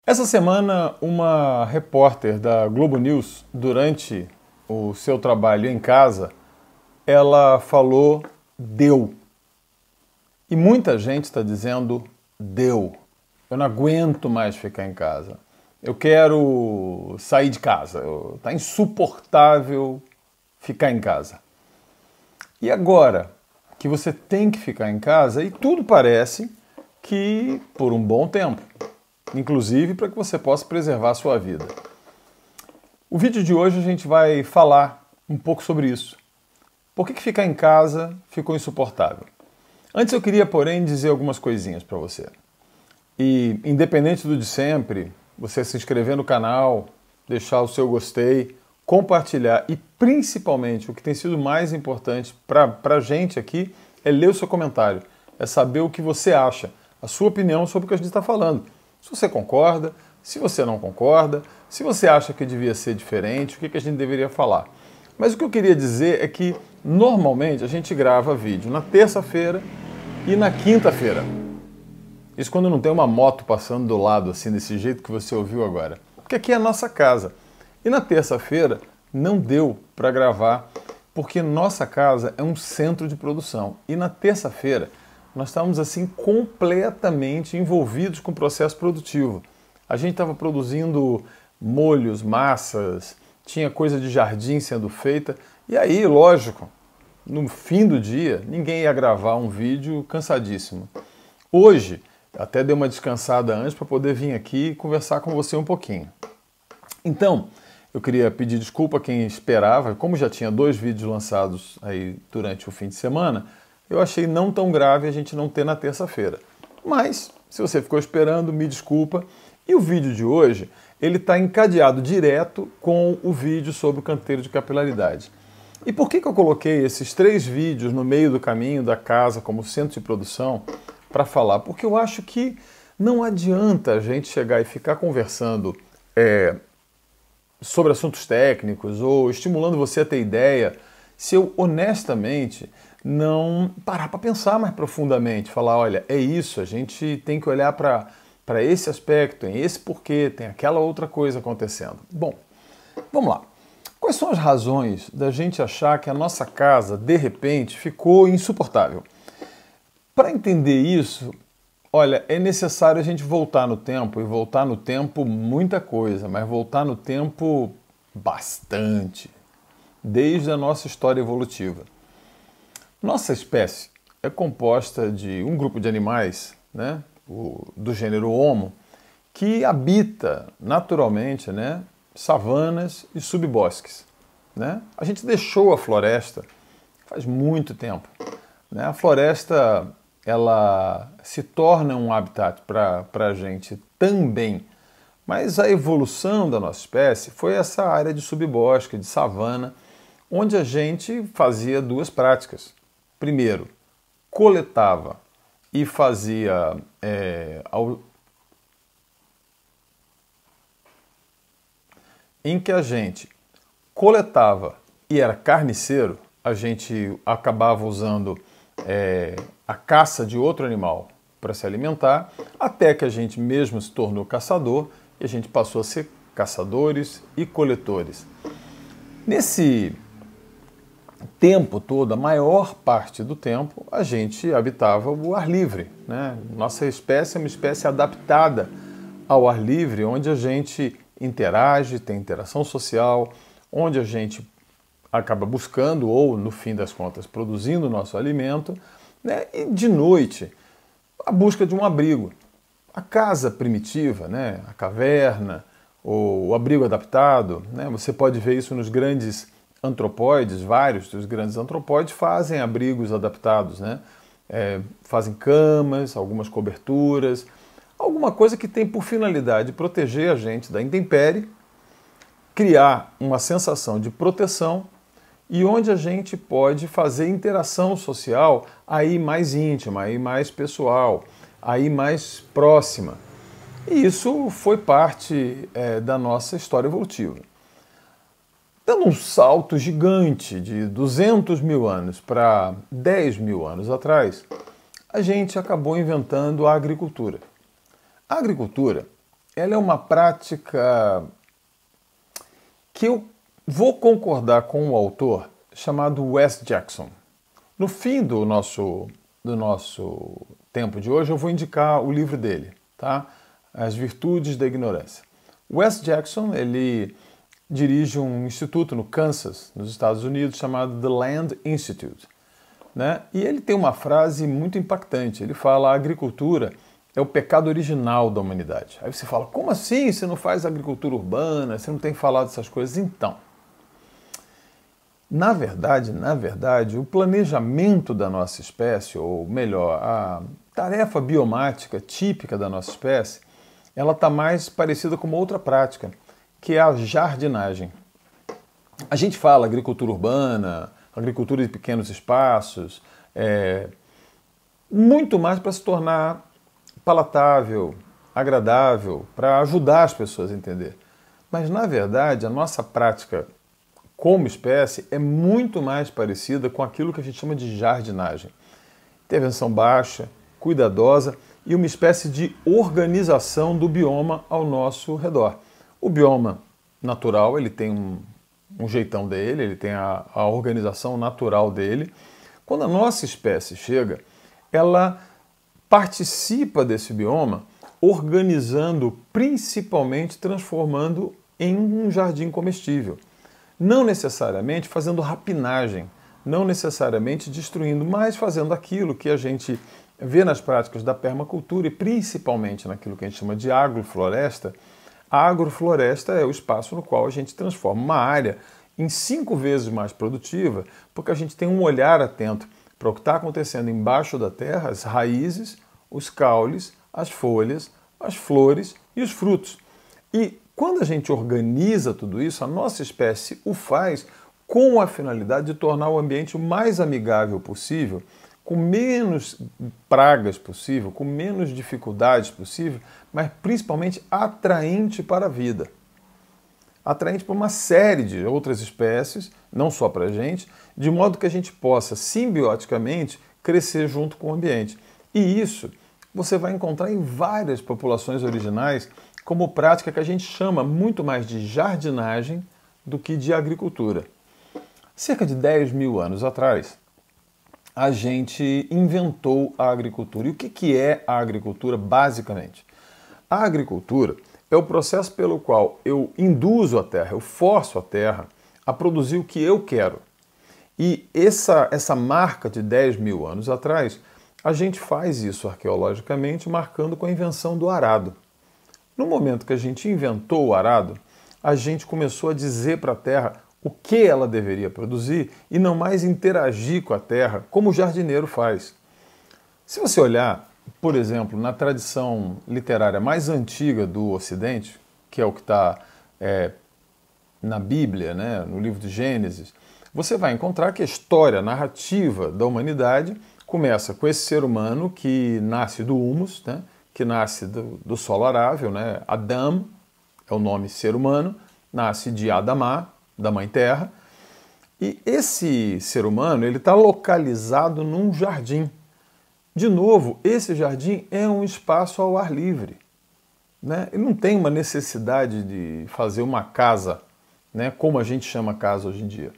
Essa semana, uma repórter da Globo News, durante o seu trabalho em casa, ela falou deu. E muita gente está dizendo deu. Eu não aguento mais ficar em casa. Eu quero sair de casa. Está insuportável ficar em casa. E agora que você tem que ficar em casa, e tudo parece que por um bom tempo, inclusive para que você possa preservar a sua vida. O vídeo de hoje a gente vai falar um pouco sobre isso. Por que ficar em casa ficou insuportável? Antes eu queria, porém, dizer algumas coisinhas para você. E, independente do de sempre, você se inscrever no canal, deixar o seu gostei, compartilhar e, principalmente, o que tem sido mais importante para a gente aqui é ler o seu comentário, é saber o que você acha, a sua opinião sobre o que a gente está falando. Se você concorda, se você não concorda, se você acha que devia ser diferente, o que a gente deveria falar. Mas o que eu queria dizer é que, normalmente, a gente grava vídeo na terça-feira e na quinta-feira. Isso quando não tem uma moto passando do lado, assim, desse jeito que você ouviu agora. Porque aqui é a nossa casa. E na terça-feira não deu para gravar, porque nossa casa é um centro de produção. E na terça-feira nós estávamos assim completamente envolvidos com o processo produtivo. A gente estava produzindo molhos, massas, tinha coisa de jardim sendo feita. E aí, lógico, no fim do dia, ninguém ia gravar um vídeo cansadíssimo. Hoje, até dei uma descansada antes para poder vir aqui conversar com você um pouquinho. Então, eu queria pedir desculpa a quem esperava, como já tinha 2 vídeos lançados aí durante o fim de semana, eu achei não tão grave a gente não ter na terça-feira. Mas, se você ficou esperando, me desculpa. E o vídeo de hoje, ele está encadeado direto com o vídeo sobre o canteiro de capilaridade. E por que eu coloquei esses 3 vídeos no meio do caminho da casa como centro de produção para falar? Porque eu acho que não adianta a gente chegar e ficar conversando sobre assuntos técnicos ou estimulando você a ter ideia, se eu honestamente não parar para pensar mais profundamente, falar, olha, é isso, a gente tem que olhar para esse aspecto, tem esse porquê, tem aquela outra coisa acontecendo. Bom, vamos lá. Quais são as razões da gente achar que a nossa casa, de repente, ficou insuportável? Para entender isso, olha, é necessário a gente voltar no tempo, e voltar no tempo muita coisa, mas voltar no tempo bastante, desde a nossa história evolutiva. Nossa espécie é composta de um grupo de animais, né, do gênero Homo, que habita naturalmente, né, savanas e subbosques. Né? A gente deixou a floresta faz muito tempo. Né? A floresta ela se torna um habitat para a gente também. Mas a evolução da nossa espécie foi essa área de subbosque, de savana, onde a gente fazia 2 práticas. Primeiro, coletava e fazia em que a gente coletava e era carniceiro, a gente acabava usando a caça de outro animal para se alimentar, até que a gente mesmo se tornou caçador e a gente passou a ser caçadores e coletores. Nesse tempo todo, a maior parte do tempo, a gente habitava o ar livre. Né? Nossa espécie é uma espécie adaptada ao ar livre, onde a gente interage, tem interação social, onde a gente acaba buscando ou, no fim das contas, produzindo o nosso alimento, né? E de noite, a busca de um abrigo. A casa primitiva, né? A caverna, ou o abrigo adaptado, né? Você pode ver isso nos grandes antropóides, vários dos grandes antropóides fazem abrigos adaptados, né? Fazem camas, algumas coberturas, alguma coisa que tem por finalidade proteger a gente da intempérie, criar uma sensação de proteção e onde a gente pode fazer interação social aí mais íntima, aí mais pessoal, aí mais próxima. E isso foi parte da nossa história evolutiva. Dando um salto gigante de 200 mil anos para 10 mil anos atrás, a gente acabou inventando a agricultura. A agricultura ela é uma prática que eu vou concordar com um autor chamado Wes Jackson. No fim do nosso tempo de hoje, eu vou indicar o livro dele, tá? As Virtudes da Ignorância. Wes Jackson, ele dirige um instituto no Kansas, nos Estados Unidos, chamado The Land Institute, né? E ele tem uma frase muito impactante. Ele fala: a agricultura é o pecado original da humanidade. Aí você fala: como assim? Você não faz agricultura urbana? Você não tem falado dessas coisas? Então, na verdade, o planejamento da nossa espécie, ou melhor, a tarefa biomática típica da nossa espécie, ela está mais parecida com uma outra prática, que é a jardinagem. A gente fala agricultura urbana, agricultura de pequenos espaços, muito mais para se tornar palatável, agradável, para ajudar as pessoas a entender. Mas, na verdade, a nossa prática como espécie é muito mais parecida com aquilo que a gente chama de jardinagem. Intervenção baixa, cuidadosa e uma espécie de organização do bioma ao nosso redor. O bioma natural, ele tem um jeitão dele, ele tem a organização natural dele. Quando a nossa espécie chega, ela participa desse bioma organizando, principalmente transformando em um jardim comestível. Não necessariamente fazendo rapinagem, não necessariamente destruindo, mas fazendo aquilo que a gente vê nas práticas da permacultura e principalmente naquilo que a gente chama de agrofloresta. A agrofloresta é o espaço no qual a gente transforma uma área em 5 vezes mais produtiva, porque a gente tem um olhar atento para o que está acontecendo embaixo da terra, as raízes, os caules, as folhas, as flores e os frutos. E quando a gente organiza tudo isso, a nossa espécie o faz com a finalidade de tornar o ambiente o mais amigável possível, com menos pragas possível, com menos dificuldades possível, mas principalmente atraente para a vida. Atraente para uma série de outras espécies, não só para a gente, de modo que a gente possa simbioticamente crescer junto com o ambiente. E isso você vai encontrar em várias populações originais como prática que a gente chama muito mais de jardinagem do que de agricultura. Cerca de 10 mil anos atrás, a gente inventou a agricultura. E o que é a agricultura, basicamente? A agricultura é o processo pelo qual eu induzo a terra, eu forço a terra a produzir o que eu quero. E essa marca de 10 mil anos atrás, a gente faz isso arqueologicamente marcando com a invenção do arado. No momento que a gente inventou o arado, a gente começou a dizer para a terra o que ela deveria produzir e não mais interagir com a terra como o jardineiro faz. Se você olhar, por exemplo, na tradição literária mais antiga do Ocidente, que é o que está na Bíblia, né, no livro de Gênesis, você vai encontrar que a história, a narrativa da humanidade começa com esse ser humano que nasce do humus, né, que nasce do solo arável, né? Adão é o nome ser humano, nasce de Adamá, da Mãe Terra, e esse ser humano ele está localizado num jardim. De novo, esse jardim é um espaço ao ar livre, né? Ele não tem uma necessidade de fazer uma casa, né? Como a gente chama casa hoje em dia.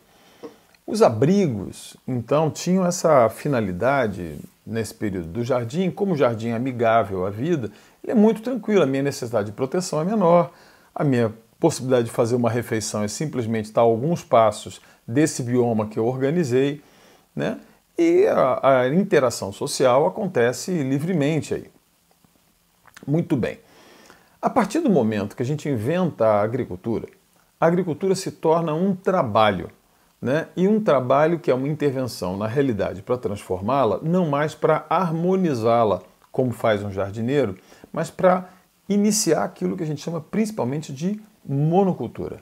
Os abrigos, então, tinham essa finalidade nesse período do jardim. Como o jardim é amigável à vida, ele é muito tranquilo, a minha necessidade de proteção é menor, a minha possibilidade de fazer uma refeição é simplesmente estar a alguns passos desse bioma que eu organizei, né? E a interação social acontece livremente aí. Muito bem. A partir do momento que a gente inventa a agricultura se torna um trabalho, né? E um trabalho que é uma intervenção na realidade para transformá-la, não mais para harmonizá-la, como faz um jardineiro, mas para iniciar aquilo que a gente chama principalmente de monocultura.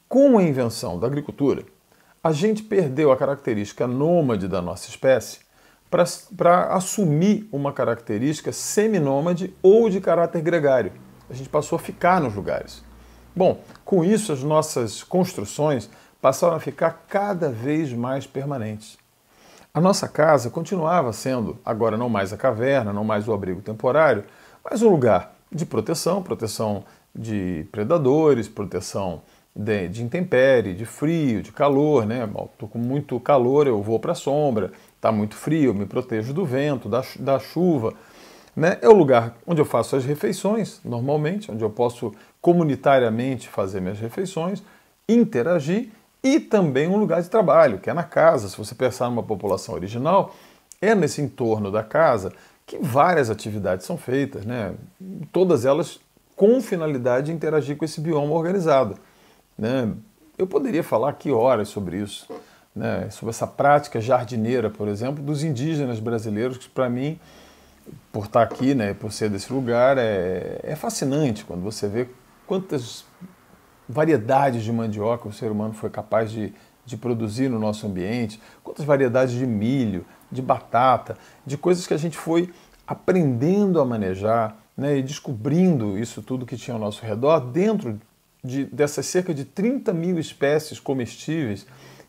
Com a invenção da agricultura, a gente perdeu a característica nômade da nossa espécie para assumir uma característica seminômade ou de caráter gregário. A gente passou a ficar nos lugares. Bom, com isso as nossas construções passaram a ficar cada vez mais permanentes. A nossa casa continuava sendo, agora não mais a caverna, não mais o abrigo temporário, mas um lugar de proteção, proteção de predadores, proteção de intempérie, de frio, de calor, né? Estou com muito calor, eu vou para a sombra, está muito frio, eu me protejo do vento, da chuva. Né? É o lugar onde eu faço as refeições, normalmente, onde eu posso comunitariamente fazer minhas refeições, interagir, e também um lugar de trabalho, que é na casa. Se você pensar numa população original, é nesse entorno da casa que várias atividades são feitas, né? Todas elas com finalidade de interagir com esse bioma organizado. Né? Eu poderia falar aqui horas sobre isso, né? Sobre essa prática jardineira, por exemplo, dos indígenas brasileiros, que para mim, por estar aqui, né, por ser desse lugar, é fascinante quando você vê quantas variedades de mandioca o ser humano foi capaz de produzir no nosso ambiente, quantas variedades de milho, de batata, de coisas que a gente foi aprendendo a manejar, né, e descobrindo isso tudo que tinha ao nosso redor dentro dessas cerca de 30 mil espécies comestíveis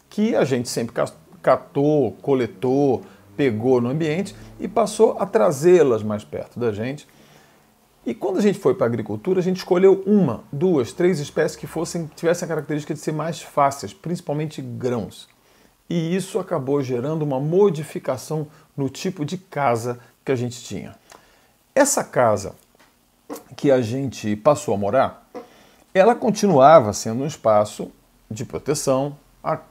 que a gente sempre catou, coletou, pegou no ambiente e passou a trazê-las mais perto da gente. E quando a gente foi para a agricultura, a gente escolheu uma, duas, três espécies que tivessem a característica de ser mais fáceis, principalmente grãos. E isso acabou gerando uma modificação no tipo de casa que a gente tinha. Essa casa que a gente passou a morar, ela continuava sendo um espaço de proteção,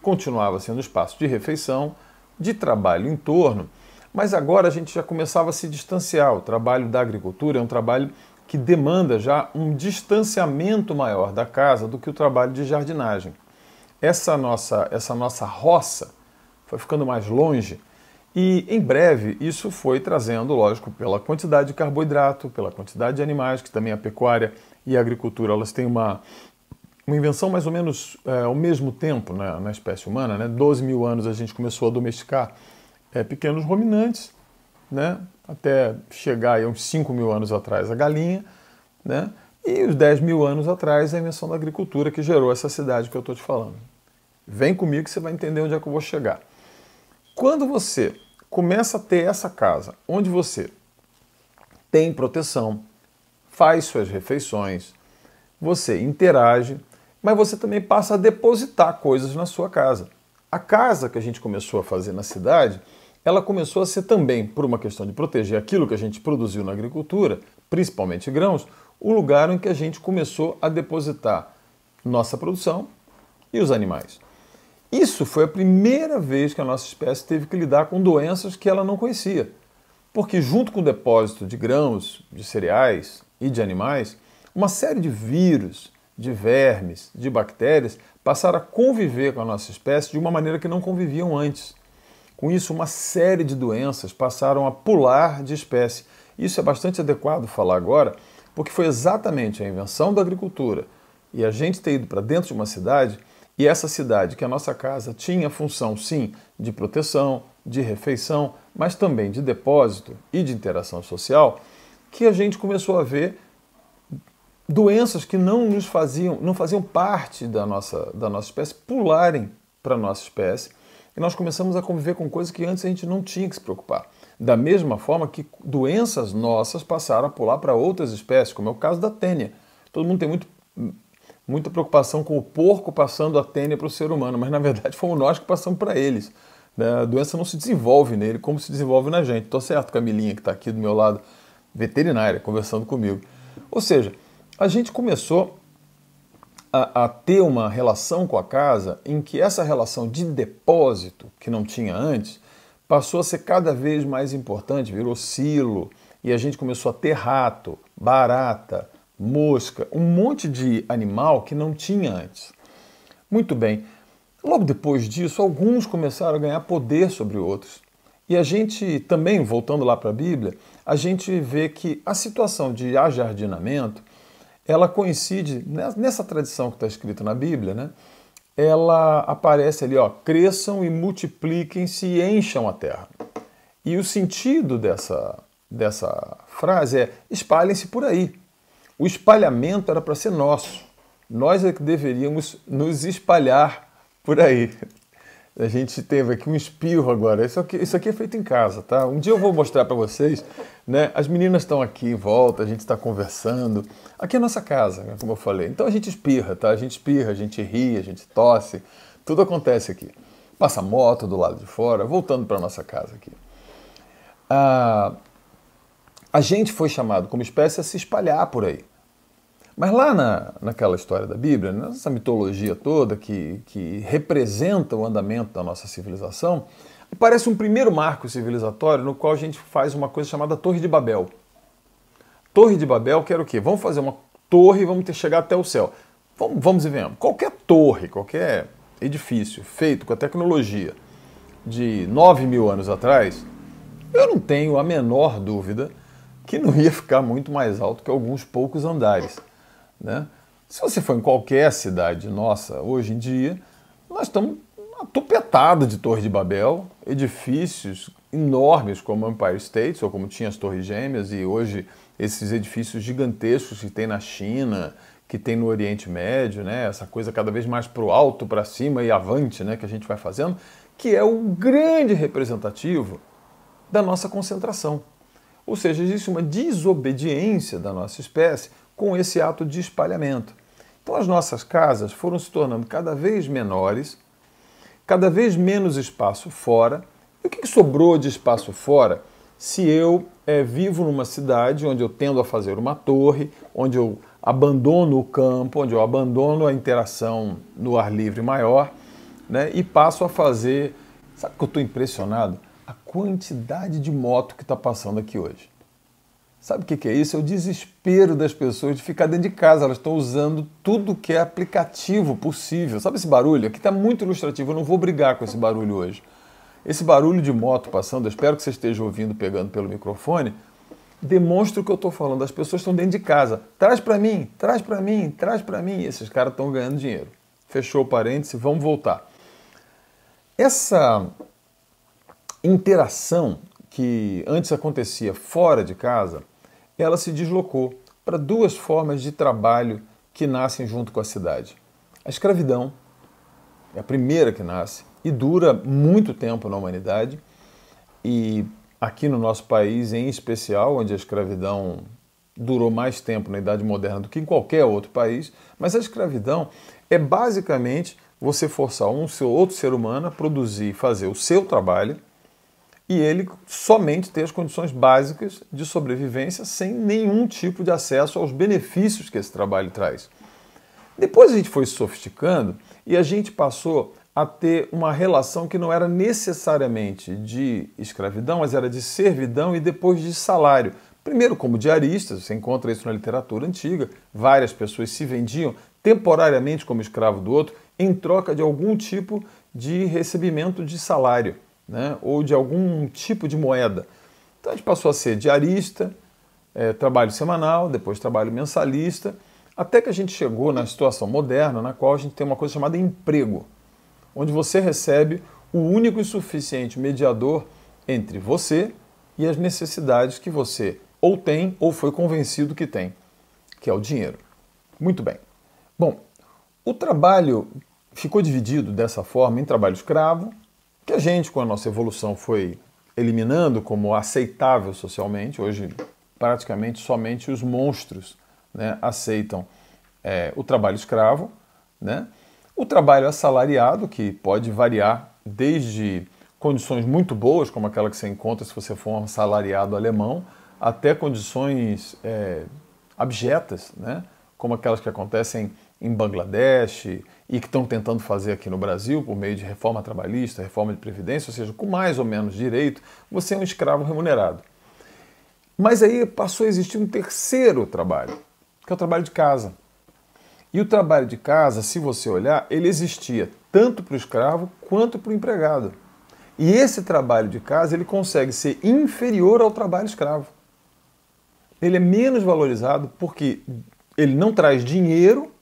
continuava sendo um espaço de refeição, de trabalho em torno, mas agora a gente já começava a se distanciar. O trabalho da agricultura é um trabalho que demanda já um distanciamento maior da casa do que o trabalho de jardinagem. Essa nossa roça foi ficando mais longe e, em breve, isso foi trazendo, lógico, pela quantidade de carboidrato, pela quantidade de animais, que também a pecuária e a agricultura elas têm uma invenção mais ou menos ao mesmo tempo, né, na espécie humana. Né? 12 mil anos a gente começou a domesticar pequenos ruminantes, né, até chegar aí, uns 5 mil anos atrás a galinha, né, e os 10 mil anos atrás a invenção da agricultura que gerou essa cidade que eu estou te falando. Vem comigo que você vai entender onde é que eu vou chegar. Quando você começa a ter essa casa, onde você tem proteção, faz suas refeições, você interage, mas você também passa a depositar coisas na sua casa. A casa que a gente começou a fazer na cidade, ela começou a ser também, por uma questão de proteger aquilo que a gente produziu na agricultura, principalmente grãos, o lugar em que a gente começou a depositar nossa produção e os animais. Isso foi a primeira vez que a nossa espécie teve que lidar com doenças que ela não conhecia. Porque junto com o depósito de grãos, de cereais e de animais, uma série de vírus, de vermes, de bactérias passaram a conviver com a nossa espécie de uma maneira que não conviviam antes. Com isso, uma série de doenças passaram a pular de espécie. Isso é bastante adequado falar agora, porque foi exatamente a invenção da agricultura e a gente ter ido para dentro de uma cidade, e essa cidade, que a nossa casa tinha função, sim, de proteção, de refeição, mas também de depósito e de interação social, que a gente começou a ver doenças que não faziam parte da nossa espécie pularem para a nossa espécie, e nós começamos a conviver com coisas que antes a gente não tinha que se preocupar. Da mesma forma que doenças nossas passaram a pular para outras espécies, como é o caso da tênia. Todo mundo tem muita preocupação com o porco passando a tênia para o ser humano, mas na verdade fomos nós que passamos para eles. A doença não se desenvolve nele como se desenvolve na gente. Estou certo, Camilinha, que está aqui do meu lado, veterinária, conversando comigo. Ou seja, a gente começou a ter uma relação com a casa em que essa relação de depósito, que não tinha antes, passou a ser cada vez mais importante, virou silo, e a gente começou a ter rato, barata, mosca, um monte de animal que não tinha antes. Muito bem, logo depois disso, alguns começaram a ganhar poder sobre outros. E a gente também, voltando lá para a Bíblia, a gente vê que a situação de ajardinamento, ela coincide, nessa tradição que está escrita na Bíblia, né? Ela aparece ali, ó, cresçam e multipliquem-se e encham a terra. E o sentido dessa frase é espalhem-se por aí. O espalhamento era para ser nosso. Nós é que deveríamos nos espalhar por aí. A gente teve aqui um espirro agora. Isso aqui é feito em casa, tá? Um dia eu vou mostrar para vocês, né? As meninas estão aqui em volta, a gente está conversando. Aqui é a nossa casa, né? Como eu falei. Então a gente espirra, tá? A gente espirra, a gente ri, a gente tosse. Tudo acontece aqui. Passa moto do lado de fora, voltando para nossa casa aqui. A gente foi chamado como espécie a se espalhar por aí. Mas lá naquela história da Bíblia, nessa mitologia toda que representa o andamento da nossa civilização, aparece um primeiro marco civilizatório no qual a gente faz uma coisa chamada Torre de Babel. Torre de Babel que era o quê? Vamos fazer uma torre e vamos chegar até o céu. Vamos e venhamos. Qualquer torre, qualquer edifício feito com a tecnologia de 9.000 anos atrás, eu não tenho a menor dúvida que não ia ficar muito mais alto que alguns poucos andares, né? Se você for em qualquer cidade nossa hoje em dia, nós estamos atupetados de Torre de Babel, edifícios enormes como o Empire State, ou como tinha as Torres Gêmeas, e hoje esses edifícios gigantescos que tem na China, que tem no Oriente Médio, né? Essa coisa cada vez mais para o alto, para cima e avante, né? Que a gente vai fazendo, que é o grande representativo da nossa concentração. Ou seja, existe uma desobediência da nossa espécie com esse ato de espalhamento. Então as nossas casas foram se tornando cada vez menores, cada vez menos espaço fora. E o que sobrou de espaço fora se eu vivo numa cidade onde eu tendo a fazer uma torre, onde eu abandono o campo, onde eu abandono a interação no ar livre maior, né, e passo a fazer... Sabe que eu estou impressionado? A quantidade de moto que está passando aqui hoje. Sabe o que é isso? É o desespero das pessoas de ficar dentro de casa. Elas estão usando tudo que é aplicativo possível. Sabe esse barulho? Aqui está muito ilustrativo. Eu não vou brigar com esse barulho hoje. Esse barulho de moto passando, eu espero que você esteja ouvindo, pegando pelo microfone, demonstra o que eu estou falando. As pessoas estão dentro de casa. Traz para mim, traz para mim, traz para mim. E esses caras estão ganhando dinheiro. Fechou o parêntese, vamos voltar. Essa interação que antes acontecia fora de casa, ela se deslocou para duas formas de trabalho que nascem junto com a cidade. A escravidão é a primeira que nasce e dura muito tempo na humanidade, e aqui no nosso país em especial, onde a escravidão durou mais tempo na Idade Moderna do que em qualquer outro país, mas a escravidão é basicamente você forçar outro ser humano a produzir e fazer o seu trabalho, e ele somente ter as condições básicas de sobrevivência sem nenhum tipo de acesso aos benefícios que esse trabalho traz. Depois a gente foi se sofisticando e a gente passou a ter uma relação que não era necessariamente de escravidão, mas era de servidão e depois de salário. Primeiro como diaristas, você encontra isso na literatura antiga, várias pessoas se vendiam temporariamente como escravo do outro em troca de algum tipo de recebimento de salário, né, ou de algum tipo de moeda. Então a gente passou a ser diarista, trabalho semanal, depois trabalho mensalista, até que a gente chegou na situação moderna na qual a gente tem uma coisa chamada emprego, onde você recebe o único e suficiente mediador entre você e as necessidades que você ou tem ou foi convencido que tem, que é o dinheiro. Muito bem. Bom, o trabalho ficou dividido dessa forma em trabalho escravo, que a gente, com a nossa evolução, foi eliminando como aceitável socialmente. Hoje, praticamente, somente os monstros, né, aceitam o trabalho escravo, né? O trabalho assalariado, que pode variar desde condições muito boas, como aquela que você encontra se você for um assalariado alemão, até condições abjetas, né, como aquelas que acontecem em Bangladesh e que estão tentando fazer aqui no Brasil por meio de reforma trabalhista, reforma de previdência, ou seja, com mais ou menos direito, você é um escravo remunerado. Mas aí passou a existir um terceiro trabalho, que é o trabalho de casa. E o trabalho de casa, se você olhar, ele existia tanto para o escravo quanto para o empregado. E esse trabalho de casa, ele consegue ser inferior ao trabalho escravo. Ele é menos valorizado porque ele não traz dinheiro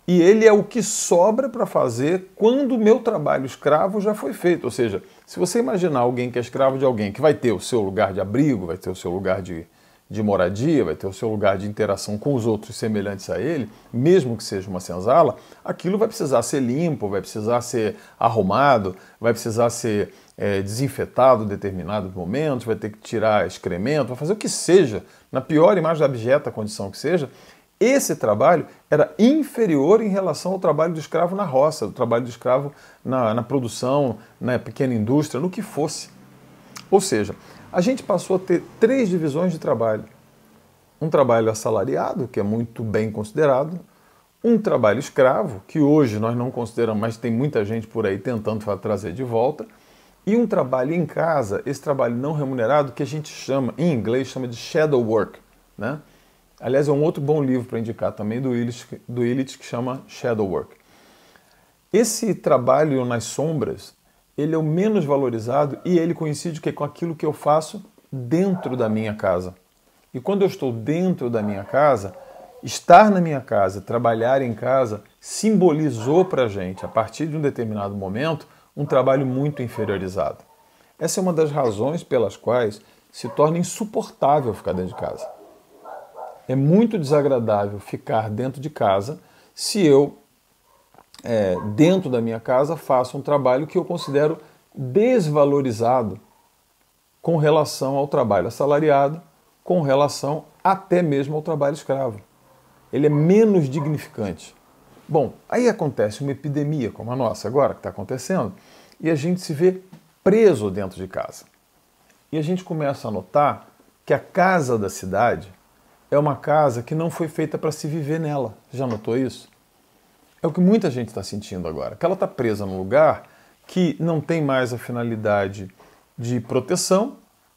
e ele é o que sobra para fazer quando o meu trabalho escravo já foi feito. Ou seja, se você imaginar alguém que é escravo de alguém que vai ter o seu lugar de abrigo, vai ter o seu lugar de de moradia, vai ter o seu lugar de interação com os outros semelhantes a ele, mesmo que seja uma senzala, aquilo vai precisar ser limpo, vai precisar ser arrumado, vai precisar ser desinfetado em determinados momentos, vai ter que tirar excremento, vai fazer o que seja, na pior e mais abjeta condição que seja. Esse trabalho era inferior em relação ao trabalho do escravo na roça, o trabalho do escravo na produção, na pequena indústria, no que fosse. Ou seja, a gente passou a ter 3 divisões de trabalho. Um trabalho assalariado, que é muito bem considerado, um trabalho escravo, que hoje nós não consideramos, mas tem muita gente por aí tentando trazer de volta, e um trabalho em casa, esse trabalho não remunerado, que a gente chama, em inglês, chama de shadow work, né? Aliás, é um outro bom livro para indicar também do Illich, que chama Shadow Work. Esse trabalho nas sombras, ele é o menos valorizado e ele coincide com aquilo que eu faço dentro da minha casa. E quando eu estou dentro da minha casa, estar na minha casa, trabalhar em casa, simbolizou para a gente, a partir de um determinado momento, um trabalho muito inferiorizado. Essa é uma das razões pelas quais se torna insuportável ficar dentro de casa. É muito desagradável ficar dentro de casa se eu, dentro da minha casa, faço um trabalho que eu considero desvalorizado com relação ao trabalho assalariado, com relação até mesmo ao trabalho escravo. Ele é menos dignificante. Bom, aí acontece uma epidemia como a nossa agora, que está acontecendo, e a gente se vê preso dentro de casa. E a gente começa a notar que a casa da cidade é uma casa que não foi feita para se viver nela. Já notou isso? É o que muita gente está sentindo agora. Que ela está presa num lugar que não tem mais a finalidade de proteção,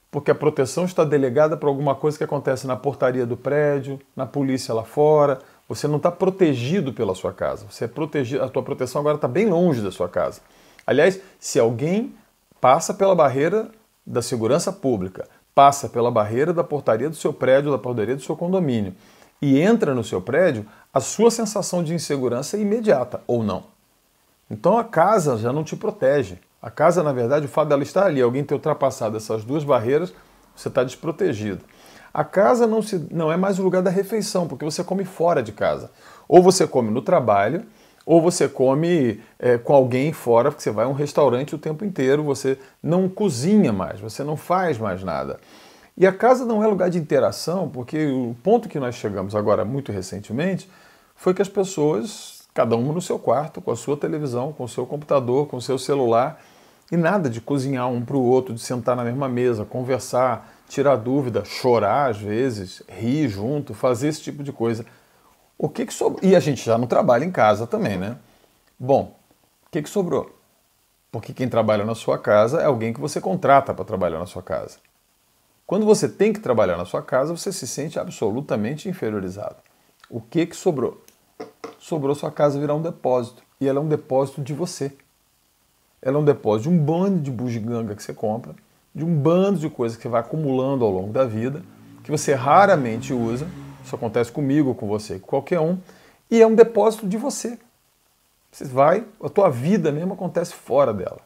porque a proteção está delegada para alguma coisa que acontece na portaria do prédio, na polícia lá fora. Você não está protegido pela sua casa. Você é protegido. A tua proteção agora está bem longe da sua casa. Aliás, se alguém passa pela barreira da segurança pública, passa pela barreira da portaria do seu prédio, da portaria do seu condomínio e entra no seu prédio, a sua sensação de insegurança é imediata, ou não. Então a casa já não te protege. A casa, na verdade, o fato dela estar ali, alguém ter ultrapassado essas 2 barreiras, você está desprotegido. A casa não é mais o lugar da refeição, porque você come fora de casa. Ou você come no trabalho, ou você come com alguém fora, porque você vai a um restaurante o tempo inteiro, você não cozinha mais, você não faz mais nada. E a casa não é lugar de interação, porque o ponto que nós chegamos agora, muito recentemente, foi que as pessoas, cada uma no seu quarto, com a sua televisão, com o seu computador, com o seu celular, e nada de cozinhar um para o outro, de sentar na mesma mesa, conversar, tirar dúvida, chorar às vezes, rir junto, fazer esse tipo de coisa. O que sobrou? E a gente já não trabalha em casa também, né? Bom, o que sobrou? Porque quem trabalha na sua casa é alguém que você contrata para trabalhar na sua casa. Quando você tem que trabalhar na sua casa, você se sente absolutamente inferiorizado. O que sobrou? Sobrou sua casa virar um depósito. E ela é um depósito de você. Ela é um depósito de um bando de bugiganga que você compra, de um bando de coisas que você vai acumulando ao longo da vida, que você raramente usa. Isso acontece comigo, com você, com qualquer um. E é um depósito de você. Você vai, a tua vida mesmo acontece fora dela.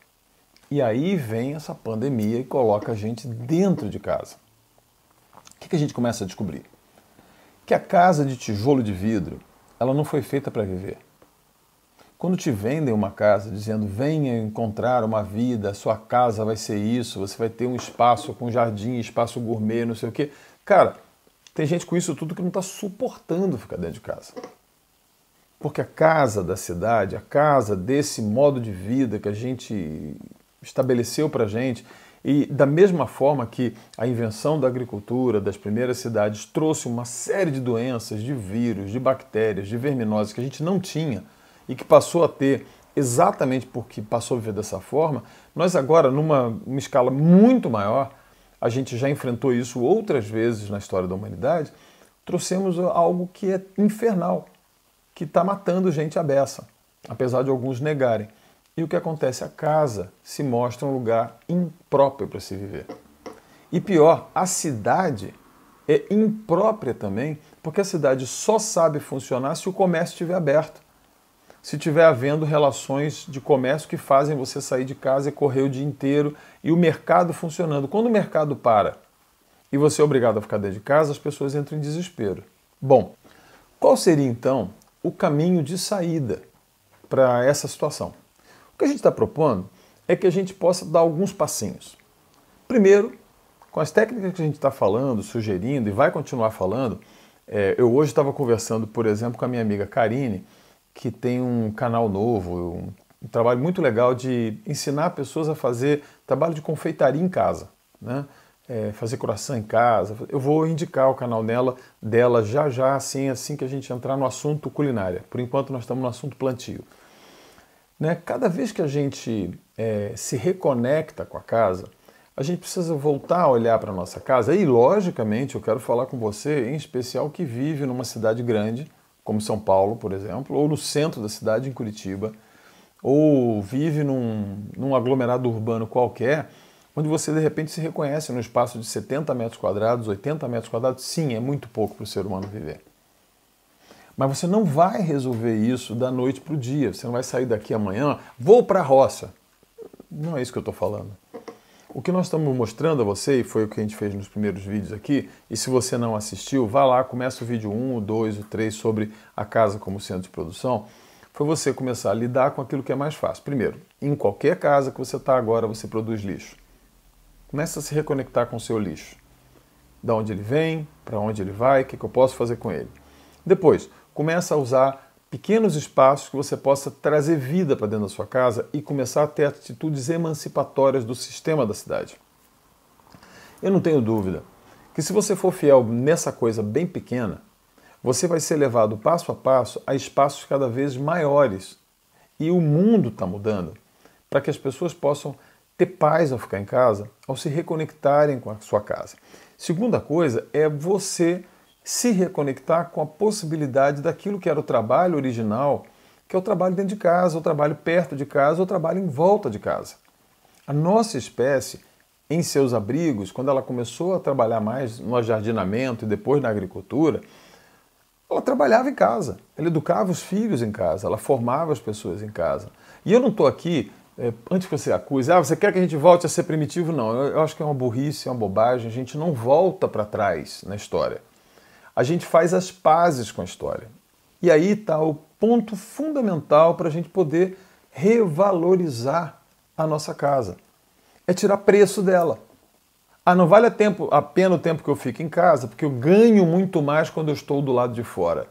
E aí vem essa pandemia e coloca a gente dentro de casa. O que a gente começa a descobrir? Que a casa de tijolo de vidro, ela não foi feita para viver. Quando te vendem uma casa dizendo venha encontrar uma vida, a sua casa vai ser isso, você vai ter um espaço com jardim, espaço gourmet, não sei o quê. Cara, tem gente com isso tudo que não está suportando ficar dentro de casa. Porque a casa da cidade, a casa desse modo de vida que a gente estabeleceu para a gente, e da mesma forma que a invenção da agricultura, das primeiras cidades, trouxe uma série de doenças, de vírus, de bactérias, de verminoses que a gente não tinha e que passou a ter exatamente porque passou a viver dessa forma, nós agora, numa escala muito maior, a gente já enfrentou isso outras vezes na história da humanidade, trouxemos algo que é infernal, que está matando gente à beça, apesar de alguns negarem. E o que acontece? A casa se mostra um lugar impróprio para se viver. E pior, a cidade é imprópria também, porque a cidade só sabe funcionar se o comércio estiver aberto. Se estiver havendo relações de comércio que fazem você sair de casa e correr o dia inteiro e o mercado funcionando. Quando o mercado para e você é obrigado a ficar dentro de casa, as pessoas entram em desespero. Bom, qual seria então o caminho de saída para essa situação? O que a gente está propondo é que a gente possa dar alguns passinhos. Primeiro, com as técnicas que a gente está falando, sugerindo e vai continuar falando, eu hoje estava conversando, por exemplo, com a minha amiga Karine, que tem um canal novo, um trabalho muito legal de ensinar pessoas a fazer trabalho de confeitaria em casa, né? Fazer croissant em casa. Eu vou indicar o canal dela já assim que a gente entrar no assunto culinária. Por enquanto nós estamos no assunto plantio. Né? Cada vez que a gente se reconecta com a casa, a gente precisa voltar a olhar para a nossa casa e, logicamente, eu quero falar com você, em especial, que vive numa cidade grande, como São Paulo, por exemplo, ou no centro da cidade, em Curitiba, ou vive num aglomerado urbano qualquer, onde você, de repente, se reconhece no espaço de 70 metros quadrados, 80 metros quadrados. Sim, é muito pouco para o ser humano viver. Mas você não vai resolver isso da noite para o dia. Você não vai sair daqui amanhã, vou para a roça. Não é isso que eu estou falando. O que nós estamos mostrando a você, e foi o que a gente fez nos primeiros vídeos aqui, e se você não assistiu, vá lá, começa o vídeo 1, o 2, o 3 sobre a casa como centro de produção, foi você começar a lidar com aquilo que é mais fácil. Primeiro, em qualquer casa que você está agora, você produz lixo. Começa a se reconectar com o seu lixo. Da onde ele vem, para onde ele vai, o que eu posso fazer com ele. Depois, começa a usar pequenos espaços que você possa trazer vida para dentro da sua casa e começar a ter atitudes emancipatórias do sistema da cidade. Eu não tenho dúvida que se você for fiel nessa coisa bem pequena, você vai ser levado passo a passo a espaços cada vez maiores. E o mundo está mudando para que as pessoas possam ter paz ao ficar em casa, ao se reconectarem com a sua casa. Segunda coisa é você se reconectar com a possibilidade daquilo que era o trabalho original, que é o trabalho dentro de casa, o trabalho perto de casa, o trabalho em volta de casa. A nossa espécie, em seus abrigos, quando ela começou a trabalhar mais no jardinamento e depois na agricultura, ela trabalhava em casa, ela educava os filhos em casa, ela formava as pessoas em casa. E eu não estou aqui, antes que você acuse, você quer que a gente volte a ser primitivo? Não, eu acho que é uma burrice, é uma bobagem, a gente não volta para trás na história. A gente faz as pazes com a história. E aí está o ponto fundamental para a gente poder revalorizar a nossa casa. É tirar preço dela. Não vale a pena o tempo que eu fico em casa, porque eu ganho muito mais quando eu estou do lado de fora.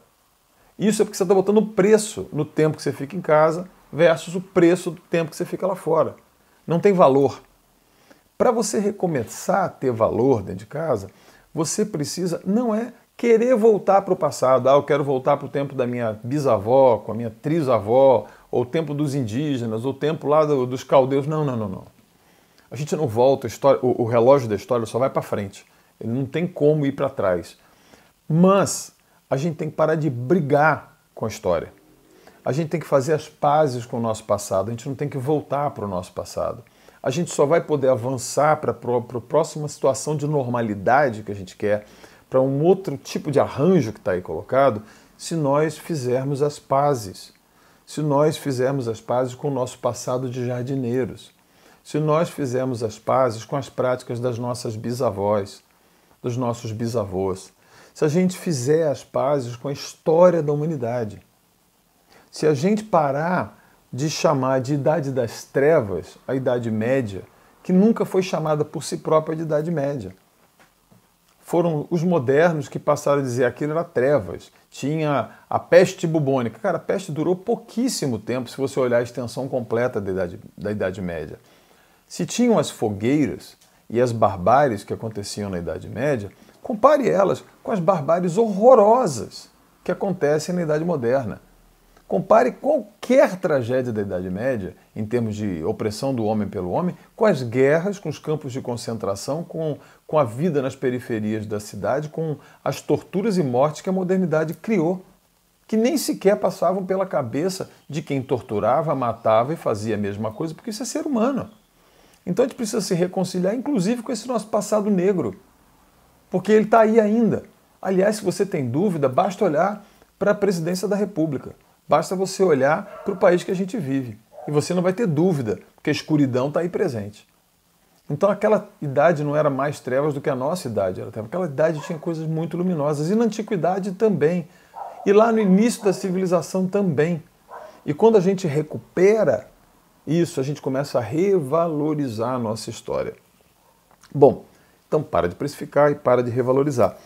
Isso é porque você está botando preço no tempo que você fica em casa versus o preço do tempo que você fica lá fora. Não tem valor. Para você recomeçar a ter valor dentro de casa, você precisa, não é querer voltar para o passado. Eu quero voltar para o tempo da minha bisavó, com a minha trisavó, ou o tempo dos indígenas, ou o tempo lá dos caldeus. Não. A gente não volta, o relógio da história só vai para frente. Ele não tem como ir para trás. Mas a gente tem que parar de brigar com a história. A gente tem que fazer as pazes com o nosso passado. A gente não tem que voltar para o nosso passado. A gente só vai poder avançar para a próxima situação de normalidade que a gente quer, para um outro tipo de arranjo que está aí colocado, se nós fizermos as pazes. Se nós fizermos as pazes com o nosso passado de jardineiros. Se nós fizermos as pazes com as práticas das nossas bisavós, dos nossos bisavós. Se a gente fizer as pazes com a história da humanidade. Se a gente parar de chamar de Idade das Trevas a Idade Média, que nunca foi chamada por si própria de Idade Média. Foram os modernos que passaram a dizer que aquilo era trevas. Tinha a peste bubônica. Cara, a peste durou pouquíssimo tempo se você olhar a extensão completa da Idade Média. Se tinham as fogueiras e as barbáries que aconteciam na Idade Média, compare elas com as barbáries horrorosas que acontecem na Idade Moderna. Compare qualquer tragédia da Idade Média, em termos de opressão do homem pelo homem, com as guerras, com os campos de concentração, com a vida nas periferias da cidade, com as torturas e mortes que a modernidade criou, que nem sequer passavam pela cabeça de quem torturava, matava e fazia a mesma coisa, porque isso é ser humano. Então a gente precisa se reconciliar, inclusive, com esse nosso passado negro, porque ele está aí ainda. Aliás, se você tem dúvida, basta olhar para a presidência da República. Basta você olhar para o país que a gente vive. E você não vai ter dúvida, porque a escuridão está aí presente. Então aquela idade não era mais trevas do que a nossa idade era trevas. Aquela idade tinha coisas muito luminosas. E na antiguidade também. E lá no início da civilização também. E quando a gente recupera isso, a gente começa a revalorizar a nossa história. Bom, então para de precificar e para de revalorizar.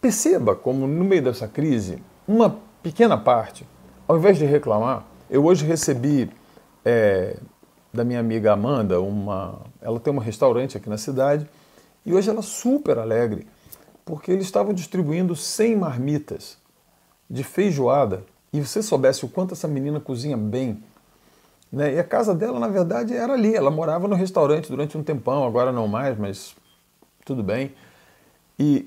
Perceba como no meio dessa crise, uma pequena parte, ao invés de reclamar, eu hoje recebi da minha amiga Amanda, ela tem um restaurante aqui na cidade, e hoje ela é super alegre, porque eles estavam distribuindo 100 marmitas de feijoada, e você soubesse o quanto essa menina cozinha bem, né? E a casa dela, na verdade, era ali, ela morava no restaurante durante um tempão, agora não mais, mas tudo bem.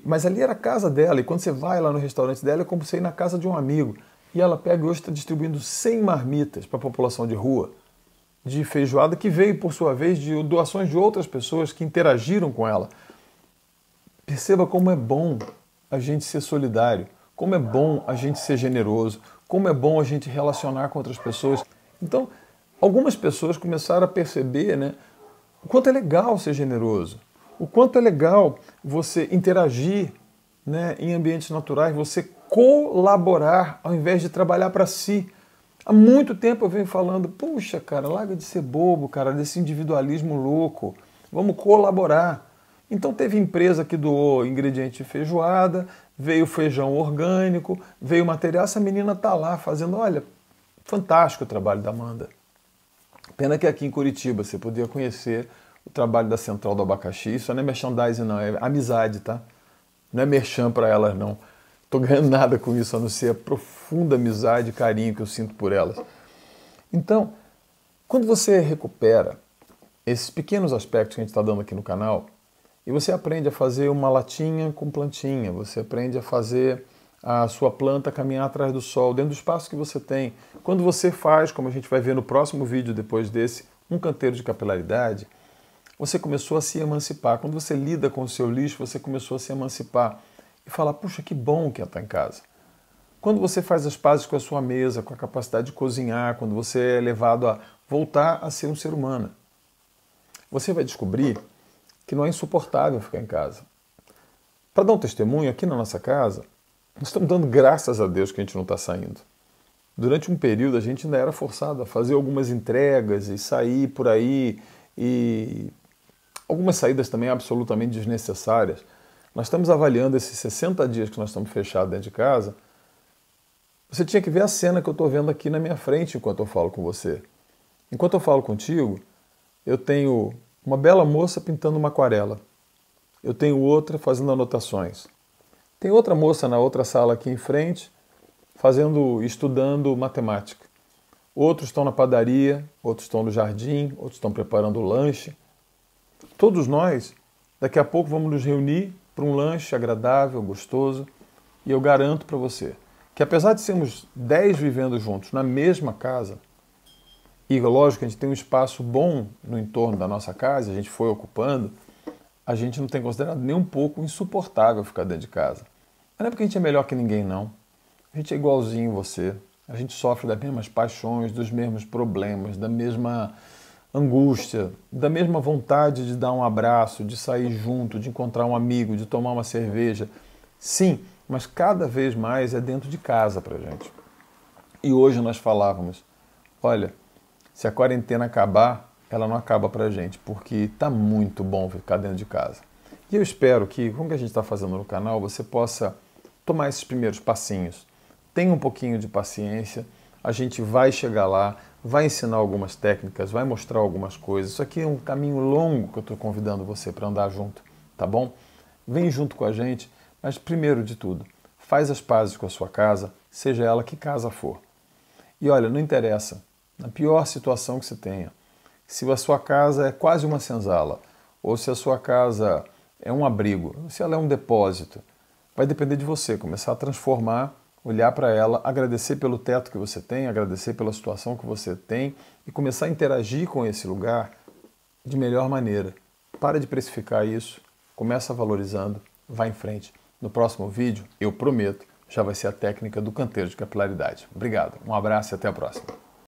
Mas ali era a casa dela, e quando você vai lá no restaurante dela, é como você ir na casa de um amigo. E ela pega e hoje está distribuindo 100 marmitas para a população de rua, de feijoada, que veio, por sua vez, de doações de outras pessoas que interagiram com ela. Perceba como é bom a gente ser solidário, como é bom a gente ser generoso, como é bom a gente relacionar com outras pessoas. Então, algumas pessoas começaram a perceber, né, o quanto é legal ser generoso, o quanto é legal você interagir, né, em ambientes naturais, você colaborar ao invés de trabalhar para si. Há muito tempo eu venho falando, puxa, cara, larga de ser bobo, cara, desse individualismo louco, vamos colaborar. Então teve empresa que doou ingrediente de feijoada, veio feijão orgânico, veio material, essa menina tá lá fazendo, olha, fantástico o trabalho da Amanda. Pena que aqui em Curitiba você podia conhecer o trabalho da Central do Abacaxi. Isso não é merchandising não, é amizade, tá? Não é merchan para elas não. Estou ganhando nada com isso, a não ser a profunda amizade e carinho que eu sinto por elas. Então, quando você recupera esses pequenos aspectos que a gente está dando aqui no canal, e você aprende a fazer uma latinha com plantinha, você aprende a fazer a sua planta caminhar atrás do sol, dentro do espaço que você tem. Quando você faz, como a gente vai ver no próximo vídeo depois desse, um canteiro de capilaridade, você começou a se emancipar. Quando você lida com o seu lixo, você começou a se emancipar. E falar, puxa, que bom que é estar em casa. Quando você faz as pazes com a sua mesa, com a capacidade de cozinhar, quando você é levado a voltar a ser um ser humano, você vai descobrir que não é insuportável ficar em casa. Para dar um testemunho, aqui na nossa casa, nós estamos dando graças a Deus que a gente não está saindo. Durante um período a gente ainda era forçado a fazer algumas entregas e sair por aí, e algumas saídas também absolutamente desnecessárias. Nós estamos avaliando esses 60 dias que nós estamos fechados dentro de casa. Você tinha que ver a cena que eu estou vendo aqui na minha frente enquanto eu falo com você. Enquanto eu falo contigo, eu tenho uma bela moça pintando uma aquarela. Eu tenho outra fazendo anotações. Tem outra moça na outra sala aqui em frente, estudando matemática. Outros estão na padaria, outros estão no jardim, outros estão preparando o lanche. Todos nós, daqui a pouco, vamos nos reunir para um lanche agradável, gostoso. E eu garanto para você que, apesar de sermos 10 vivendo juntos na mesma casa, e lógico que a gente tem um espaço bom no entorno da nossa casa, a gente foi ocupando, a gente não tem considerado nem um pouco insuportável ficar dentro de casa. Mas não é porque a gente é melhor que ninguém, não. A gente é igualzinho você. A gente sofre das mesmas paixões, dos mesmos problemas, da mesma angústia, da mesma vontade de dar um abraço, de sair junto, de encontrar um amigo, de tomar uma cerveja. Sim, mas cada vez mais é dentro de casa pra gente. E hoje nós falávamos, olha, se a quarentena acabar, ela não acaba pra gente, porque tá muito bom ficar dentro de casa. E eu espero que, com o que a gente está fazendo no canal, você possa tomar esses primeiros passinhos. Tenha um pouquinho de paciência, a gente vai chegar lá, vai ensinar algumas técnicas, vai mostrar algumas coisas. Isso aqui é um caminho longo que eu estou convidando você para andar junto, tá bom? Vem junto com a gente, mas primeiro de tudo, faz as pazes com a sua casa, seja ela que casa for. E olha, não interessa, na pior situação que você tenha, se a sua casa é quase uma senzala, ou se a sua casa é um abrigo, se ela é um depósito, vai depender de você começar a transformar, olhar para ela, agradecer pelo teto que você tem, agradecer pela situação que você tem e começar a interagir com esse lugar de melhor maneira. Para de precificar isso, começa valorizando, vai em frente. No próximo vídeo, eu prometo, já vai ser a técnica do canteiro de capilaridade. Obrigado, um abraço e até a próxima.